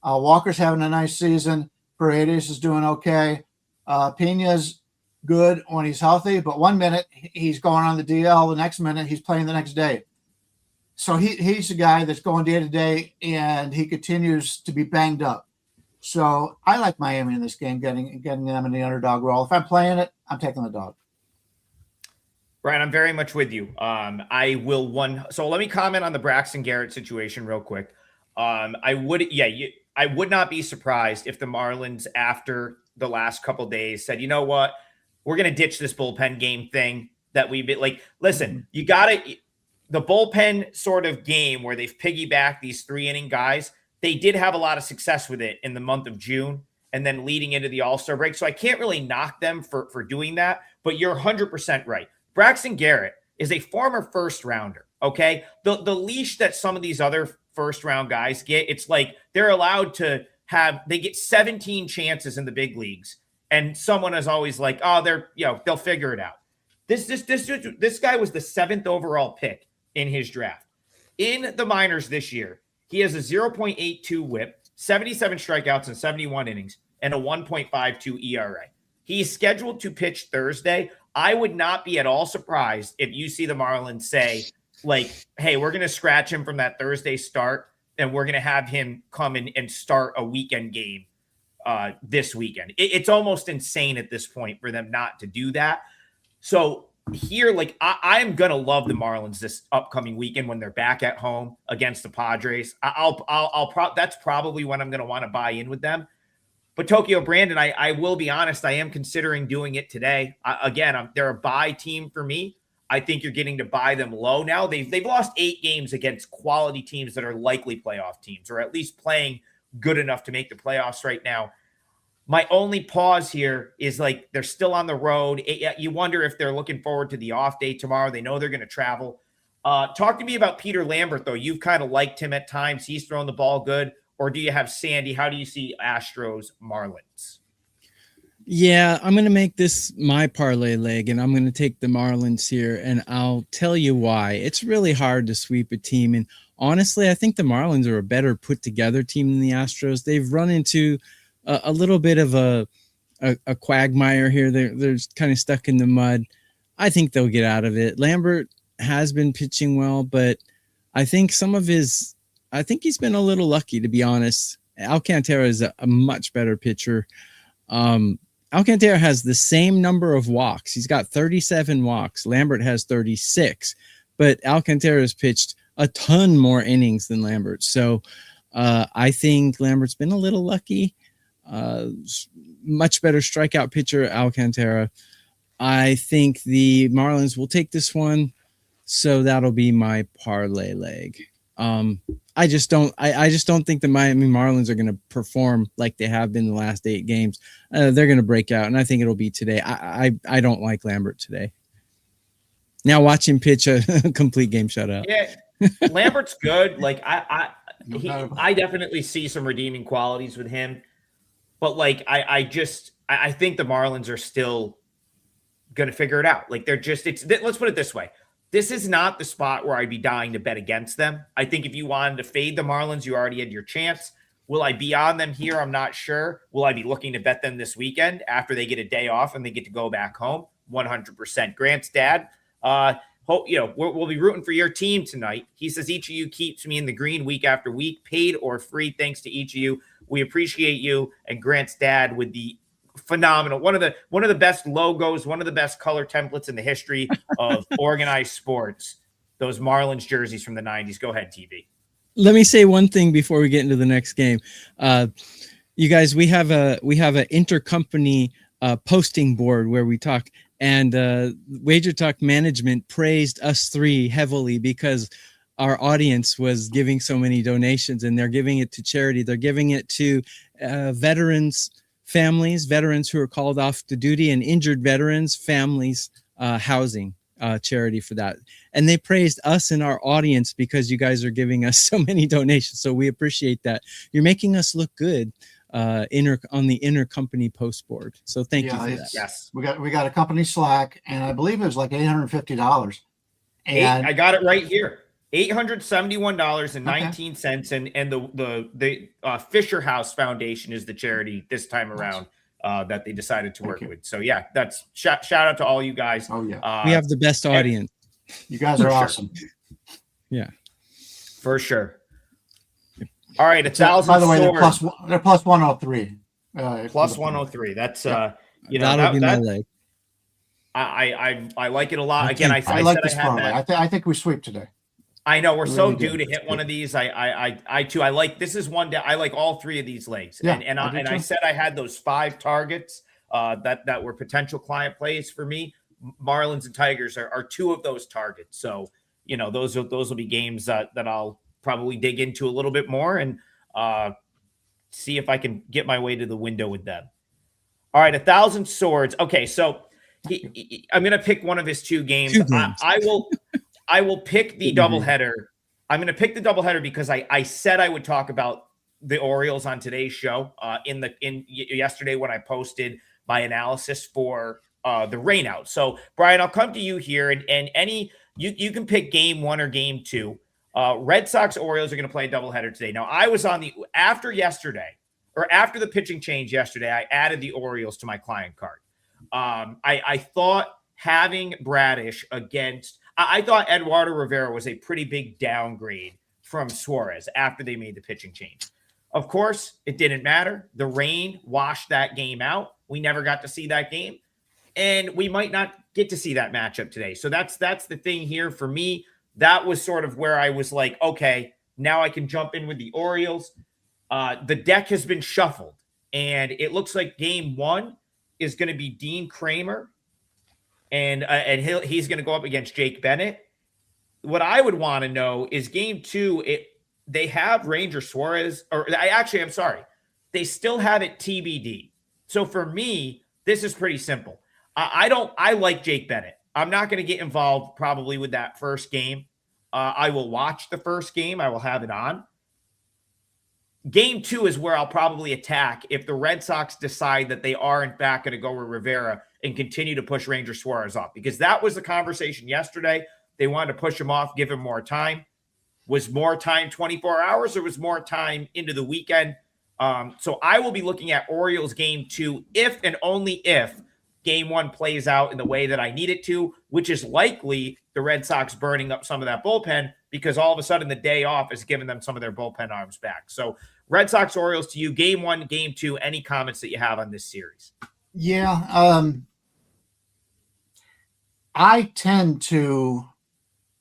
S2: Walker's having a nice season. Paredes is doing okay. Pena's good when he's healthy, but 1 minute he's going on the DL, the next minute he's playing the next day. So he's a guy that's going day to day, and he continues to be banged up. So I like Miami in this game, getting them in the underdog role. If I'm playing it, I'm taking the dog.
S1: Brian, I'm very much with you. So let me comment on the Braxton Garrett situation real quick. I would not be surprised if the Marlins, after the last couple days, said, you know what, we're going to ditch this bullpen game thing that we've been like, listen, you got to, the bullpen sort of game where they've piggybacked these 3-inning guys, they did have a lot of success with it in the month of June and then leading into the All-Star break. So I can't really knock them for doing that, but you're 100% right. Braxton Garrett is a former first rounder. Okay. The leash that some of these other first round guys get, it's like they're allowed to they get 17 chances in the big leagues. And someone is always like, oh, they'll figure it out. This guy was the 7th overall pick in his draft. In the minors this year, he has a 0.82 whip, 77 strikeouts in 71 innings, and a 1.52 ERA. He's scheduled to pitch Thursday. I would not be at all surprised if you see the Marlins say, like, hey, we're going to scratch him from that Thursday start, and we're going to have him come in and start a weekend game this weekend. It's almost insane at this point for them not to do that. So here, like, I am going to love the Marlins this upcoming weekend when they're back at home against the Padres. That's probably when I'm going to want to buy in with them. But Tokyo Brandon, I will be honest, I am considering doing it today. They're a buy team for me. I think you're getting to buy them low now. They've lost 8 games against quality teams that are likely playoff teams, or at least playing good enough to make the playoffs right now. My only pause here is, like, they're still on the road. You wonder if they're looking forward to the off day tomorrow. They know they're going to travel. Talk to me about Peter Lambert, though. You've kind of liked him at times. He's throwing the ball good. Or do you have Sandy? How do you see Astros Marlins?
S3: Yeah, I'm going to make this my parlay leg, and I'm going to take the Marlins here, and I'll tell you why. It's really hard to sweep a team, and honestly, I think the Marlins are a better put-together team than the Astros. They've run into a little bit of a quagmire here. They're kind of stuck in the mud. I think they'll get out of it. Lambert has been pitching well, but I think he's been a little lucky, to be honest. Alcantara is a much better pitcher. Alcantara has the same number of walks. He's got 37 walks. Lambert has 36, but Alcantara has pitched a ton more innings than Lambert. So I think Lambert's been a little lucky. Much better strikeout pitcher, Alcantara. I think the Marlins will take this one. So that'll be my parlay leg. I just don't think the Miami Marlins are going to perform like they have been the last 8 games. They're going to break out, and I think it'll be today. I don't like Lambert today. Now watch him pitch a complete game shutout.
S1: Yeah, Lambert's good. Like I definitely see some redeeming qualities with him, but like I think the Marlins are still going to figure it out. Like let's put it this way. This is not the spot where I'd be dying to bet against them. I think if you wanted to fade the Marlins, you already had your chance. Will I be on them here? I'm not sure. Will I be looking to bet them this weekend after they get a day off and they get to go back home? 100%. Grant's dad, we'll be rooting for your team tonight. He says each of you keeps me in the green week after week, paid or free. Thanks to each of you. We appreciate you. And Grant's dad with the phenomenal, one of the best logos, one of the best color templates in the history of organized sports. Those Marlins jerseys from the 90s. Go ahead, TV.
S3: Let me say one thing before we get into the next game. You guys, we have an intercompany posting board where we talk, and WagerTalk management praised us 3 heavily because our audience was giving so many donations, and they're giving it to charity. They're giving it to veterans' families, veterans who are called off to duty, and injured veterans' families housing charity for that. And they praised us and our audience because you guys are giving us so many donations. So we appreciate that. You're making us look good on the intercompany post board. So thank you for that.
S1: Yes.
S2: We got a company Slack, and I believe it was like $850. And
S1: I got it right here. $871.19, and the Fisher House Foundation is the charity this time around that they decided to work with. So yeah, that's shout out to all you guys.
S2: Oh yeah,
S3: we have the best audience.
S2: You guys are awesome.
S3: Yeah,
S1: for sure. All right, 1,000.
S2: By the way, they're plus 103.
S1: Plus 103. That's
S3: that'll be my leg.
S1: I like it a lot. Again,
S2: I like this parlay. I think we sweep today.
S1: I know we're so
S2: Really
S1: due
S2: good.
S1: to hit one of these. I too. I like this is one that I like all three of these legs.
S2: Yeah,
S1: And
S2: I do
S1: I
S2: too.
S1: said I had those 5 targets that were potential client plays for me. Marlins and Tigers are 2 of those targets. So, those will be games that I'll probably dig into a little bit more and see if I can get my way to the window with them. All right, 1,000 Swords. Okay, so I'm going to pick one of his 2 games.
S3: 2 games.
S1: I will pick the doubleheader. I'm going to pick the doubleheader because I said I would talk about the Orioles on today's show yesterday when I posted my analysis for the rainout. So Brian, I'll come to you here and you can pick game 1 or game 2. Red Sox Orioles are going to play a doubleheader today. Now I was after the pitching change yesterday, I added the Orioles to my client card. I thought having Bradish against I thought Eduardo Rivera was a pretty big downgrade from Suarez after they made the pitching change. Of course, it didn't matter. The rain washed that game out. We never got to see that game, and we might not get to see that matchup today. So that's the thing here for me. That was sort of where I was like, okay, now I can jump in with the Orioles. The deck has been shuffled, and it looks like game 1 is going to be Dean Kramer. And he's going to go up against Jake Bennett. What I would want to know is game 2. They have Ranger Suarez, I'm sorry, they still have it TBD. So for me, this is pretty simple. I like Jake Bennett. I'm not going to get involved probably with that first game. I will watch the first game. I will have it on. Game 2 is where I'll probably attack if the Red Sox decide that they are, in fact, going to go with Rivera and continue to push Ranger Suarez off. Because that was the conversation yesterday. They wanted to push him off, give him more time. Was more time 24 hours or was more time into the weekend? So I will be looking at Orioles game 2 if and only if game 1 plays out in the way that I need it to, which is likely the Red Sox burning up some of that bullpen because all of a sudden the day off is giving them some of their bullpen arms back. So Red Sox Orioles to you, game 1, game 2, any comments that you have on this series?
S2: Yeah. I tend to,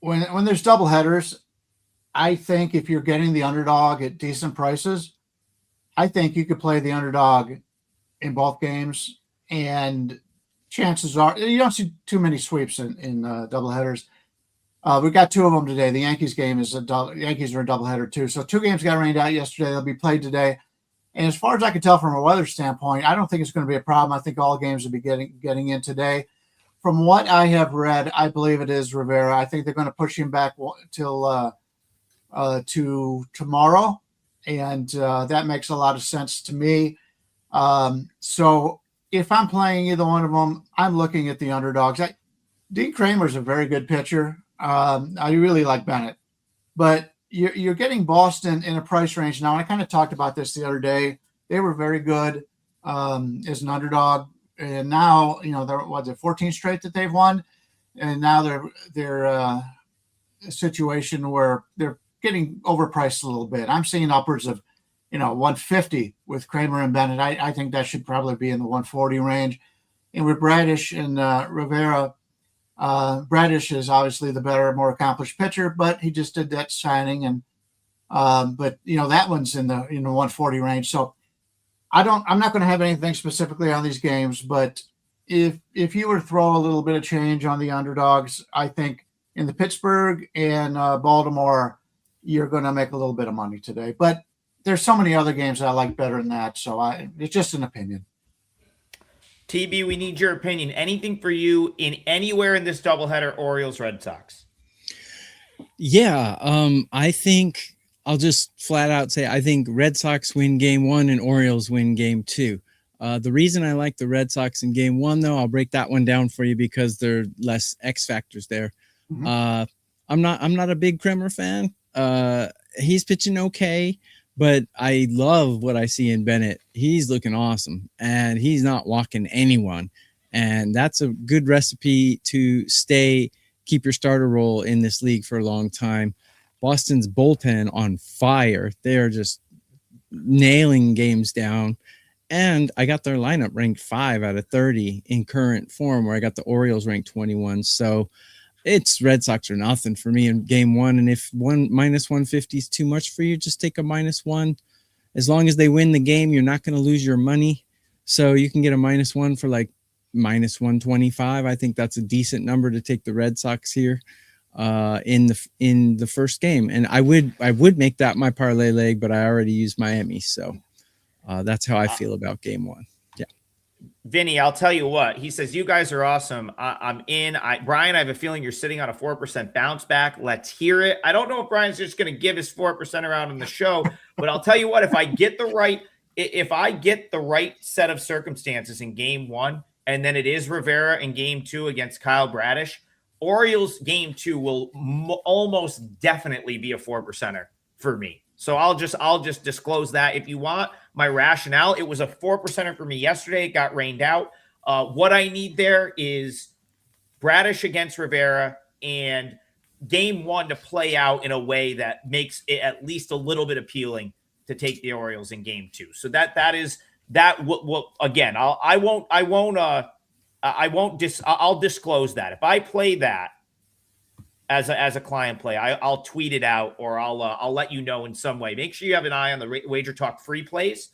S2: when there's doubleheaders, I think if you're getting the underdog at decent prices, I think you could play the underdog in both games, and chances are you don't see too many sweeps in doubleheaders. We got 2 of them today. The Yankees game is Yankees are a doubleheader too. So 2 games got rained out yesterday. They'll be played today. And as far as I can tell from a weather standpoint, I don't think it's going to be a problem. I think all games will be getting in today. From what I have read, I believe it is Rivera. I think they're going to push him back till to tomorrow, and that makes a lot of sense to me. So if I'm playing either one of them, I'm looking at the underdogs. Dean Kramer's a very good pitcher. I really like Bennett, but you're getting Boston in a price range now. I kind of talked about this the other day. They were very good as an underdog, and now they're 14 straight that they've won, and now they're a situation where they're getting overpriced a little bit. I'm seeing upwards of 150 with Kramer and Bennett. I think that should probably be in the 140 range. And with Bradish and Rivera, Bradish is obviously the better, more accomplished pitcher, but he just did that signing, and but that one's in the 140 range. So I'm not going to have anything specifically on these games, but if you were to throw a little bit of change on the underdogs, I think in the Pittsburgh and Baltimore, you're going to make a little bit of money today. But there's so many other games that I like better than that. So it's just an opinion.
S1: TB, we need your opinion. Anything for you in anywhere in this doubleheader, Orioles, Red Sox?
S3: Yeah, I think I'll just flat out say I think Red Sox win game 1 and Orioles win game 2. The reason I like the Red Sox in game 1, though, I'll break that one down for you because there are less X factors there. Mm-hmm. I'm not a big Kramer fan. He's pitching okay, but I love what I see in Bennett. He's looking awesome, and he's not walking anyone. And that's a good recipe to keep your starter role in this league for a long time. Boston's bullpen on fire. They are just nailing games down. And I got their lineup ranked 5 out of 30 in current form, where I got the Orioles ranked 21. So It's Red Sox or nothing for me in game one. And if minus 150 is too much for you, just take a -1. As long as they win the game, you're not going to lose your money. So you can get a -1 for like -125. I think that's a decent number to take the Red Sox here in the first game. And I would make that my parlay leg, but I already used Miami. So that's how I feel about game one.
S1: Vinny, I'll tell you what. He says, you guys are awesome. I'm in. Brian, I have a feeling you're sitting on a 4% bounce back. Let's hear it. I don't know if Brian's just going to give his 4% around on the show, but I'll tell you what, if I get the right set of circumstances in game one, and then it is Rivera in game two against Kyle Bradish, Orioles game two will almost definitely be a 4%er for me. So I'll just disclose that. If you want my rationale, it was a 4%er for me yesterday. It got rained out. What I need there is Bradish against Rivera and game one to play out in a way that makes it at least a little bit appealing to take the Orioles in game two. So again, I'll disclose that. If I play that as a client play, I'll tweet it out, or I'll let you know in some way. Make sure you have an eye on the WagerTalk free plays.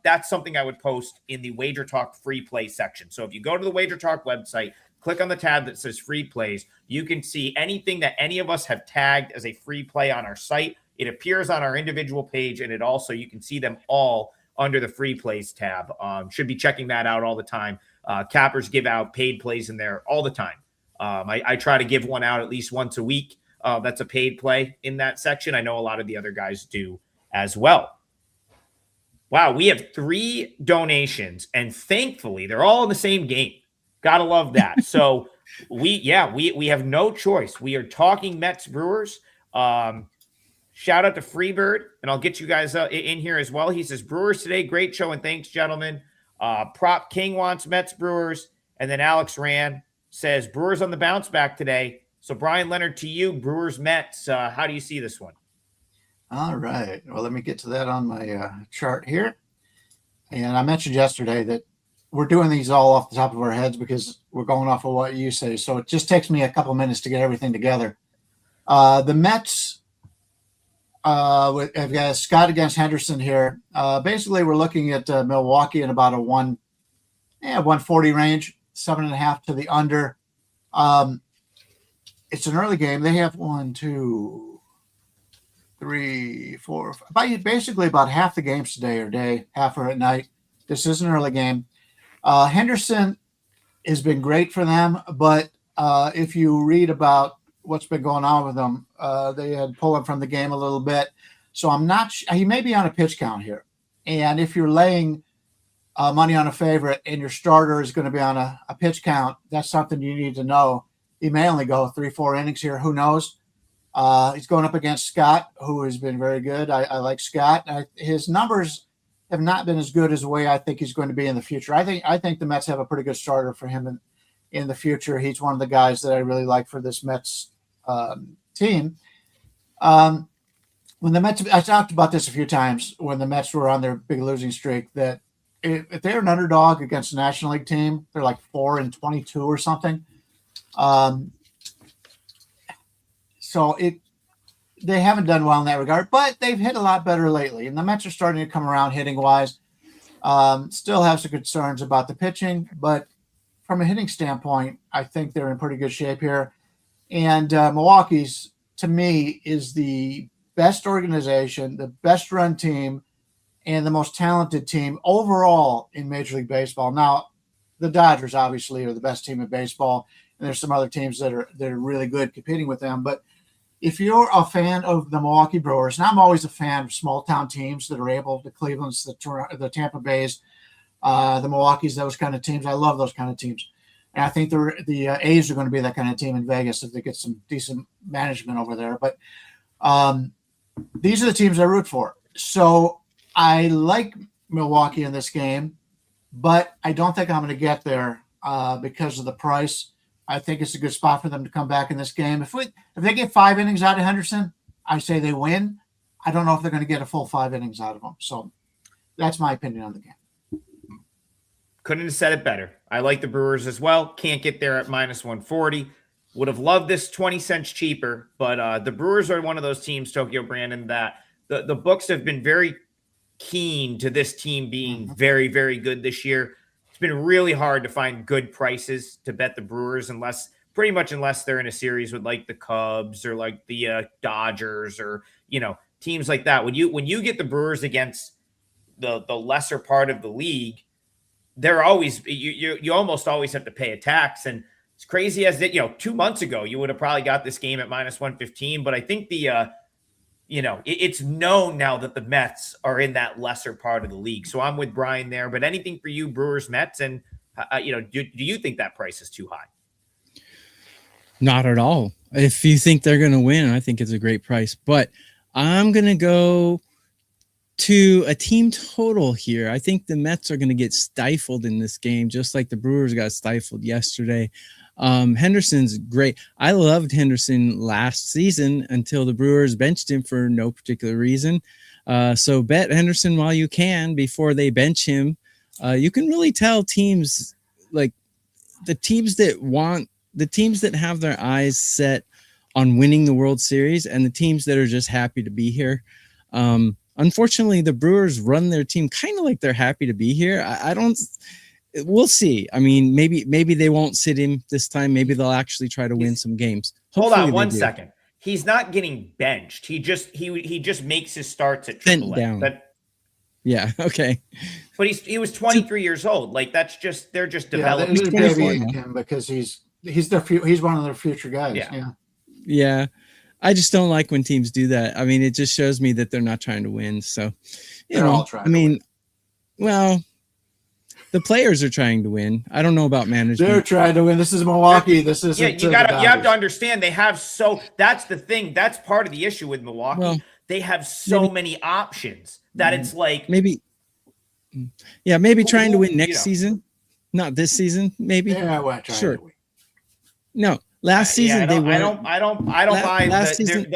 S1: That's something I would post in the WagerTalk free play section. So if you go to the WagerTalk website, click on the tab that says free plays, you can see anything that any of us have tagged as a free play on our site. It appears on our individual page, and it also, you can see them all under the free plays tab. Should be checking that out all the time. Cappers give out paid plays in there all the time. I try to give one out at least once a week. That's a paid play in that section. I know a lot of the other guys do as well. Wow, we have 3 donations, and thankfully they're all in the same game. Gotta love that. So we have no choice. We are talking Mets Brewers. Shout out to Freebird, and I'll get you guys in here as well. He says, Brewers today, great show, and thanks, gentlemen. Prop King wants Mets Brewers, and then Alex Rand says Brewers on the bounce back today. So Bryan Leonard, to you, Brewers Mets. How do you see this one?
S2: All right. Well, let me get to that on my chart here. And I mentioned yesterday that we're doing these all off the top of our heads because we're going off of what you say. So it just takes me a couple minutes to get everything together. The Mets, I've got Scott against Henderson here. Basically, we're looking at Milwaukee in about a 140 range. 7.5 to the under. It's an early game. They have 1, 2, 3, 4, 5. Basically, about half the games today are day, half are at night. This is an early game. Henderson has been great for them, but if you read about what's been going on with them, they had pulled him from the game a little bit. So I'm not. He may be on a pitch count here, and if you're laying money on a favorite and your starter is going to be on a pitch count, that's something you need to know. He may only go 3-4 innings here. Who knows? He's going up against Scott, who has been very good. I like Scott. His numbers have not been as good as the way I think he's going to be in the future. I think the Mets have a pretty good starter for him in the future. He's one of the guys that I really like for this Mets team. When the Mets, I talked about this a few times when the Mets were on their big losing streak, that if they're an underdog against a National League team, they're like 4-22 or something. So they haven't done well in that regard, but they've hit a lot better lately. And the Mets are starting to come around hitting wise. Still have some concerns about the pitching, but from a hitting standpoint, I think they're in pretty good shape here. And Milwaukee's, to me, is the best organization, the best run team, and the most talented team overall in Major League Baseball. Now, the Dodgers obviously are the best team in baseball, and there's some other teams that are really good competing with them. But if you're a fan of the Milwaukee Brewers, and I'm always a fan of small town teams that are able, the Cleveland's, the Tampa Bays, the Milwaukee's, those kind of teams. I love those kind of teams. And I think the A's are going to be that kind of team in Vegas if they get some decent management over there. But these are the teams I root for. So I like Milwaukee in this game, but I don't think I'm going to get there because of the price. I think it's a good spot for them to come back in this game. If they get 5 innings out of Henderson, I say they win. I don't know if they're going to get a full 5 innings out of them. So that's my opinion on the game.
S1: Couldn't have said it better. I like the Brewers as well. Can't get there at -140. Would have loved this 20 cents cheaper, but the Brewers are one of those teams, Tokyo Brandon, that the books have been very keen to this team being very, very good this year. It's been really hard to find good prices to bet the Brewers unless they're in a series with like the Cubs or like the Dodgers or, teams like that. When you get the Brewers against the lesser part of the league, they're always you almost always have to pay a tax. And as crazy as that, 2 months ago, you would have probably got this game at minus 115. But I think it's known now that the Mets are in that lesser part of the league. So I'm with Brian there. But anything for you, Brewers, Mets, and do you think that price is too high?
S3: Not at all. If you think they're going to win, I think it's a great price. But I'm going to go to a team total here. I think the Mets are going to get stifled in this game, just like the Brewers got stifled yesterday. Henderson's great. I loved Henderson last season until the Brewers benched him for no particular reason. So bet Henderson while you can before they bench him. You can really tell teams, like the teams that have their eyes set on winning the World Series and the teams that are just happy to be here. Unfortunately, the Brewers run their team kind of like they're happy to be here. We'll see. I mean, maybe they won't sit him this time. Maybe they'll actually try to win some games.
S1: Hold on one second. He's not getting benched. He just makes his starts at AAA.
S3: Yeah. Okay.
S1: But he was 23 years old. Like they're just developing.
S2: Him because he's one of their future guys.
S3: Yeah. I just don't like when teams do that. I mean, it just shows me that they're not trying to win. So, all trying. Well, the players are trying to win. I don't know about management.
S2: They're trying to win. This is Milwaukee. This is
S1: you have to understand they have that's the thing. That's part of the issue with Milwaukee. Well, they have so many options that it's like
S3: maybe trying to win next season, not this season. Maybe.
S2: Yeah, we're trying to win.
S3: No. Last season,
S1: I don't buy
S3: last season.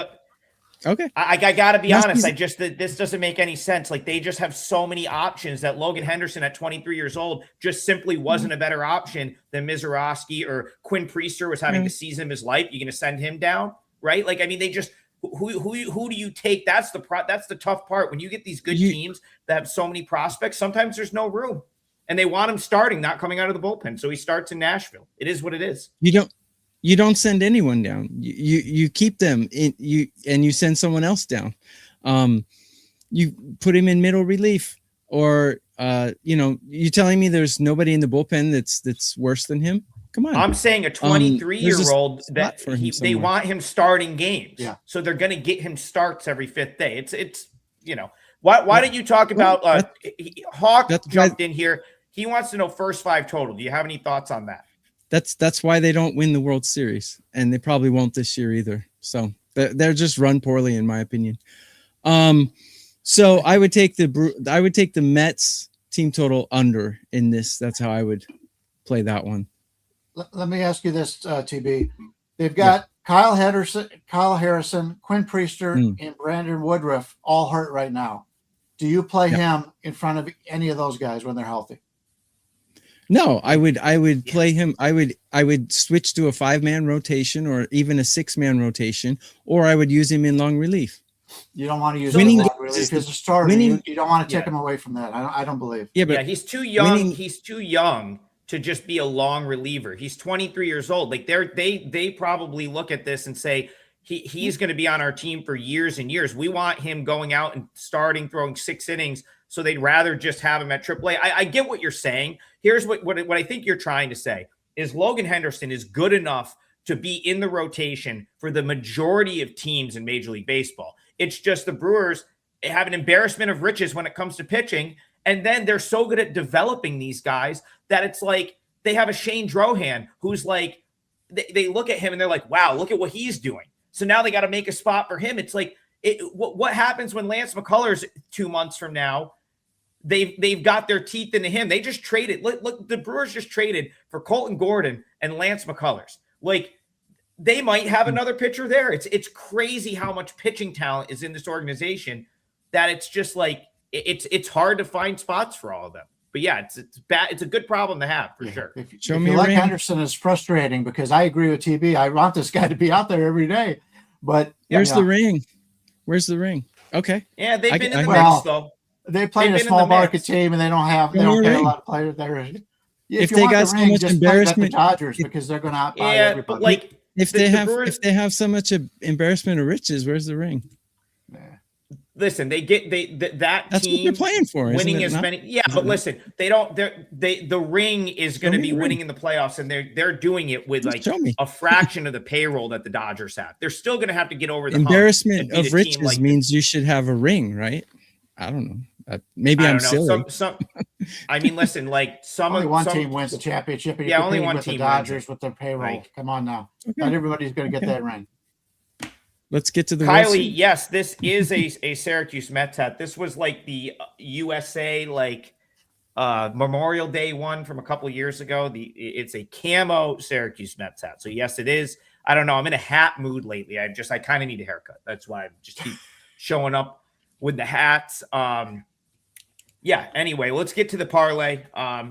S3: Okay.
S1: I got to be honest. This doesn't make any sense. Like they just have so many options that Logan Henderson at 23 years old just simply wasn't a better option than Mizorowski or Quinn Priester was having the season of his life. You're going to send him down, right? Like, I mean, they just, who do you take? That's the tough part. When you get these good teams that have so many prospects, sometimes there's no room and they want him starting, not coming out of the bullpen. So he starts in Nashville. It is what it is.
S3: You don't send anyone down. You keep them and you send someone else down. You put him in middle relief, or you telling me there's nobody in the bullpen that's worse than him? Come on.
S1: I'm saying a 23-year-old that they want him starting games.
S2: Yeah.
S1: So they're going to get him starts every fifth day. It's why don't you talk about Hawk jumped in here. He wants to know first five total. Do you have any thoughts on that?
S3: That's why they don't win the World Series, and they probably won't this year either. So they're just run poorly, in my opinion. So I would take the Mets team total under in this. That's how I would play that one.
S2: Let me ask you this, TB. They've got Kyle Harrison, Quinn Priester, and Brandon Woodruff all hurt right now. Do you play him in front of any of those guys when they're healthy?
S3: No, I would play him. I would switch to a 5-man rotation or even a 6-man rotation, or I would use him in long relief.
S2: You don't want to use him in long relief as a starter. You don't want to take him away from that. I don't believe.
S3: Yeah,
S1: he's too young. He's too young to just be a long reliever. He's 23 years old. Like they probably look at this and say he's going to be on our team for years and years. We want him going out and starting, throwing 6 innings. So they'd rather just have him at AAA. I get what you're saying. Here's what I think you're trying to say is Logan Henderson is good enough to be in the rotation for the majority of teams in Major League Baseball. It's just the Brewers have an embarrassment of riches when it comes to pitching. And then they're so good at developing these guys that it's like they have a Shane Drohan who's like, they look at him and they're like, wow, look at what he's doing. So now they got to make a spot for him. It's like, what happens when Lance McCullers 2 months from now, they've got their teeth into him. They just traded. Look, the Brewers just traded for Colton Gordon and Lance McCullers. Like they might have another pitcher there. It's crazy how much pitching talent is in this organization that it's just like it's hard to find spots for all of them. But yeah, it's bad. It's a good problem to have for
S2: Yeah.
S1: sure.
S2: If
S3: Show
S2: you
S3: me a
S2: like
S3: ring.
S2: Henderson, is frustrating because I agree with TB. I want this guy to be out there every day, but
S3: Where's
S2: you know,
S3: the ring? Where's the ring? Okay.
S1: Yeah, they've been in the
S2: Well,
S1: mix though.
S2: they play in a
S1: They've been in
S2: small
S1: the
S2: market
S1: mix.
S2: team and they don't
S3: Show me a
S2: pay a
S3: ring.
S2: lot of players there.
S3: If
S2: you
S3: they
S2: want
S3: got
S2: the
S3: so
S2: ring,
S3: much
S2: just play at the
S3: embarrassment-
S2: Dodgers because they're going to outbuy
S1: Yeah,
S2: everybody.
S1: but like
S3: If
S1: the Brewers,
S3: if they have so much embarrassment of riches, where's the ring?
S2: Yeah.
S1: listen, that
S3: That's
S1: team
S3: what they're playing for. Isn't
S1: winning
S3: it
S1: as
S3: not?
S1: many. Yeah,
S3: Is
S1: but
S3: it not?
S1: listen, the ring is going to
S3: me
S1: be
S3: the ring.
S1: winning in the playoffs, and they're doing it with
S3: Just
S1: like
S3: show me.
S1: a fraction of the payroll that the Dodgers have. They're still going to have to get over the hump
S3: Embarrassment
S1: and beat
S3: of
S1: a team
S3: riches
S1: like
S3: means you should have a ring, right? I don't know. Maybe
S1: I
S3: I'm
S1: don't know.
S3: silly.
S1: Some. I mean, listen, like
S2: Only one team wins the championship. And
S1: Yeah,
S2: you're
S1: only
S2: competing
S1: one
S2: with
S1: team
S2: the
S1: wins
S2: Dodgers
S1: it.
S2: with their payroll.
S1: Like-
S2: Come on now.
S3: Okay.
S2: Not everybody's going to get
S3: Okay.
S2: that ring.
S3: Let's get to the World
S1: Kylie,
S3: Series.
S1: yes, this is a Syracuse Mets hat. This was like the USA Memorial Day one from a couple of years ago. It's a camo Syracuse Mets hat. So yes, it is. I don't know. I'm in a hat mood lately. I kind of need a haircut. That's why I just keep showing up with the hats. Yeah, anyway, let's get to the parlay.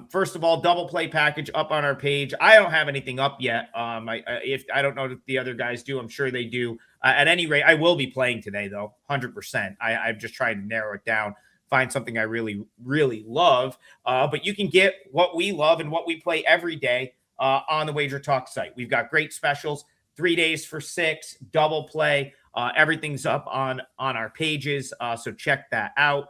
S1: First of all, double play package up on our page. I don't have anything up yet. I don't know if the other guys do. I'm sure they do. At any rate, I will be playing today, though, 100%. I'm just trying to narrow it down, find something I really, really love. But you can get what we love and what we play every day on the WagerTalk site. We've got great specials, 3 days for $6, double play. Everything's up on our pages, so check that out.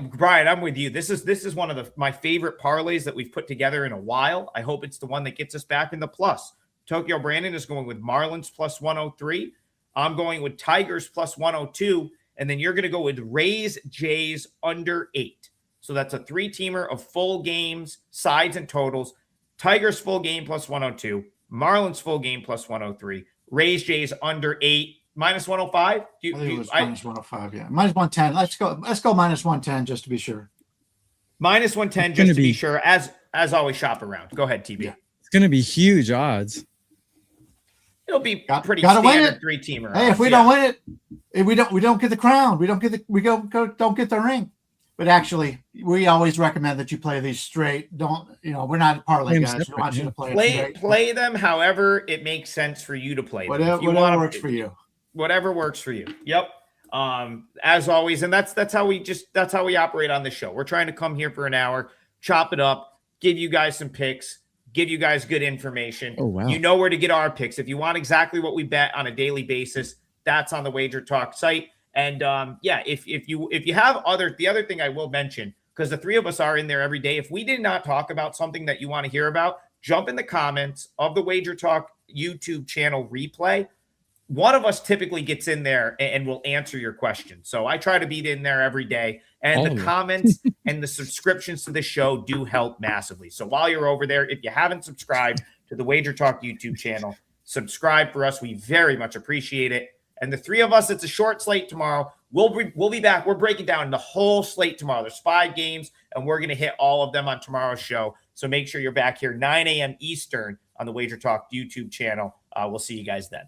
S1: Brian, I'm with you. This is one of my favorite parlays that we've put together in a while. I hope it's the one that gets us back in the plus. Tokyo Brandon is going with Marlins plus 103. I'm going with Tigers plus 102. And then you're going to go with Rays Jays under 8. So that's a 3-teamer of full games, sides, and totals. Tigers full game plus 102. Marlins full game plus 103. Rays Jays under 8. Minus 105?
S2: I think it was minus 105, yeah. Minus 110. Let's go minus 110 just to be sure.
S1: Minus 110 just to be sure. As always, shop around. Go ahead, TB.
S2: Yeah.
S3: It's going to be huge odds.
S1: It'll be pretty
S2: gotta win
S1: standard
S2: it.
S1: 3-teamer.
S2: Hey, if we don't win it, if we don't get the crown. We don't get the ring. But actually, we always recommend that you play these straight. We're not parlay guys. We want you to play it straight.
S1: Play them however it makes sense for you to play them.
S2: Whatever works for you.
S1: Whatever works for you. Yep. As always, and that's how we operate on this show. We're trying to come here for an hour, chop it up, give you guys some picks, give you guys good information.
S3: Oh, wow.
S1: You know where to get our picks. If you want exactly what we bet on a daily basis, that's on the WagerTalk site. And if you have the other thing I will mention, because the three of us are in there every day. If we did not talk about something that you want to hear about, jump in the comments of the WagerTalk YouTube channel replay. One of us typically gets in there and will answer your question. So I try to be in there every day. And the comments and the subscriptions to the show do help massively. So while you're over there, if you haven't subscribed to the WagerTalk YouTube channel, subscribe for us. We very much appreciate it. And the three of us, it's a short slate tomorrow. We'll be back. We're breaking down the whole slate tomorrow. There's 5 games, and we're going to hit all of them on tomorrow's show. So make sure you're back here 9 a.m. Eastern on the WagerTalk YouTube channel. We'll see you guys then.